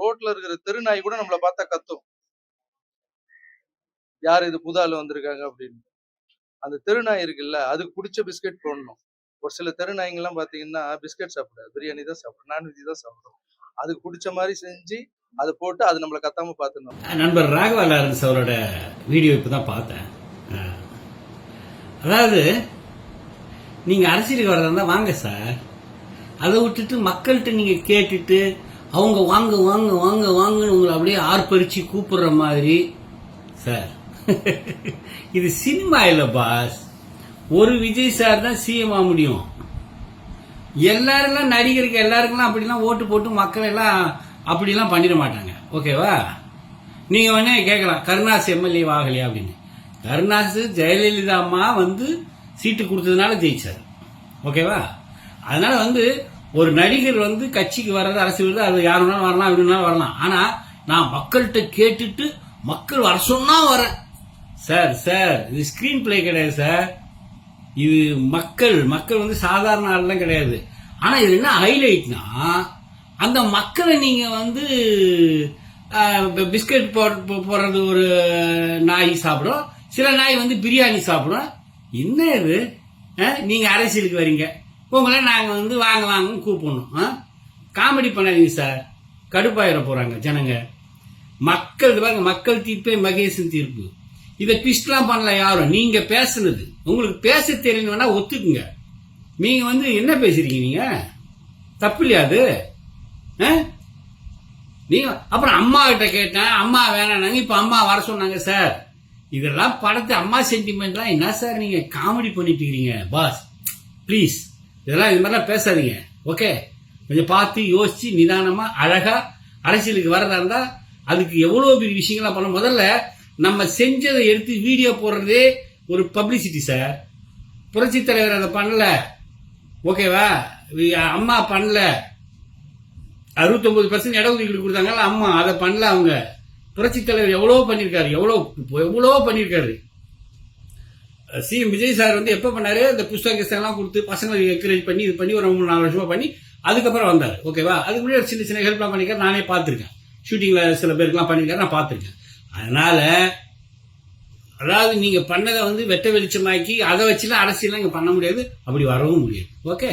ரோட்ல இருக்கிற தெருநாய் கூட நம்மள பார்த்தா கத்தும். யார் இது புது ஆளு வந்திருக்காங்க அப்படின்னு. அந்த தெருநாய் இருக்குல்ல, அதுக்கு புடிச்ச பிஸ்கட் போடணும். ஒரு சில தெருநாய்ங்கலாம் பார்த்தீங்கன்னா, பிஸ்கட் சாப்பிடாது. பிரியாணி தான் சாப்பிடும். நான்வெஜ் தான் சாப்பிடும். அதுக்கு புடிச்ச மாரி செஞ்சு, அத போட்டு அது நம்மள கத்தாம பார்த்துடணும். நண்பர் ராகவா லாரன்ஸ் அவரோட வீடியோ இப்பதான் பார்த்தேன். அதாவது நீங்க அரசியலுக்கு வரதா இருந்தா வாங்க சார். அதை விட்டுட்டு மக்கள்கிட்ட நீங்க கேட்டுட்டு அவங்க வாங்க வாங்க வாங்க வாங்கன்னு உங்களை அப்படியே ஆர்ப்பரிச்சு கூப்பிடுற மாதிரி சார். இது சினிமா இல்ல பாஸ். ஒரு விஜய் சார் தான் சிஎம் ஆக முடியும். எல்லாரும் நடிகருக்கு எல்லாருக்கும் அப்படிலாம் ஓட்டு போட்டு மக்கள் எல்லாம் அப்படிலாம் பண்ணிட மாட்டாங்க. ஓகேவா? நீங்க உடனே கேட்கலாம் கருணாஸ் எம்எல்ஏ ஆகலையா அப்படின்னு. கருணாஸ் ஜெயலலிதா அம்மா வந்து சீட்டு கொடுத்ததுனால ஜெயிச்சார். ஓகேவா? அதனால வந்து ஒரு நடிகர் வந்து கட்சிக்கு வர்றது அரசியல் அது யார் வேணாலும் வரலாம் அப்படி வேணாலும் வரலாம். ஆனா நான் மக்கள்கிட்ட கேட்டுட்டு மக்கள் வர சொன்னா வரேன் சார். சார் இது ஸ்கிரீன் பிளே கிடையாது சார். இது மக்கள் வந்து சாதாரண ஆள்லாம் கிடையாது. ஆனா இது என்ன ஹைலைட்னா அந்த மக்களை நீங்க வந்து பிஸ்கட் போடுறது ஒரு நாய் சாப்பிடும், சில நாய் வந்து பிரியாணி சாப்பிடும். என்ன இது? நீங்க அரசியலுக்கு வரீங்க, உங்களை நாங்க வந்து வாங்க வாங்கன்னு கூப்பிடணும். காமெடி பண்ணாதீங்க சார். கடுப்பாயிர போறாங்க ஜனங்க. மக்கள் தீர்ப்பே மகேசன் தீர்ப்பு. இதை ட்விஸ்ட்லாம் பண்ணல யாரும். நீங்க பேசுனது உங்களுக்கு பேச தெரியணும்னா ஒத்துக்குங்க. நீங்க வந்து என்ன பேசுறீங்க? நீங்க தப்பு இல்லையா அது? நீங்க அப்புறம் அம்மா கிட்ட கேட்டேன், அம்மா வேணாங்க, இப்ப அம்மா வர சொன்னாங்க சார். இதெல்லாம் படத்தை அம்மா சென்டிமெண்ட்லாம் என்ன சார் நீங்க காமெடி பண்ணிட்டு இருக்கீங்க பாஸ்? ப்ளீஸ் இதெல்லாம் இது மாதிரிலாம் பேசாதீங்க. ஓகே, கொஞ்சம் பார்த்து யோசிச்சு நிதானமா அழகா அரசியலுக்கு வரதா இருந்தா அதுக்கு எவ்வளவு பெரிய விஷயங்கள்லாம் பண்ண. முதல்ல நம்ம செஞ்சதை எடுத்து வீடியோ போடுறதே ஒரு பப்ளிசிட்டி சார். புரட்சி தலைவர் அதை பண்ணல. ஓகேவா? அம்மா பண்ணல. 69% இடஒதுக்கீடு கொடுத்தாங்கல்ல அம்மா, அதை பண்ணல. அவங்க புரட்சி தலைவர் எவ்வளவோ பண்ணிருக்காரு, எவ்வளவோ பண்ணிருக்காரு. சிஎம் விஜய் சார் வந்து எப்ப பண்ணாரு? இந்த புஸ்தகம் கொடுத்து பசங்களுக்கு என்கரேஜ் பண்ணி இது பண்ணி ஒரு 3-4 வருஷமா பண்ணி அதுக்கப்புறம் வந்தாரு. ஓகேவா? அதுக்கு முன்னாடி சின்ன சின்ன ஹெல்ப்லாம் பண்ணிருக்காரு. நானே பார்த்திருக்கேன். ஷூட்டிங்ல சில பேருக்குலாம் பண்ணிருக்காரு, நான் பார்த்திருக்கேன். அதனால அதாவது நீங்க பண்ணதை வந்து வெட்ட வெளிச்சமாக்கி அதை வச்சுலாம் அரசியல் இங்க பண்ண முடியாது, அப்படி வரவும் முடியாது. ஓகே.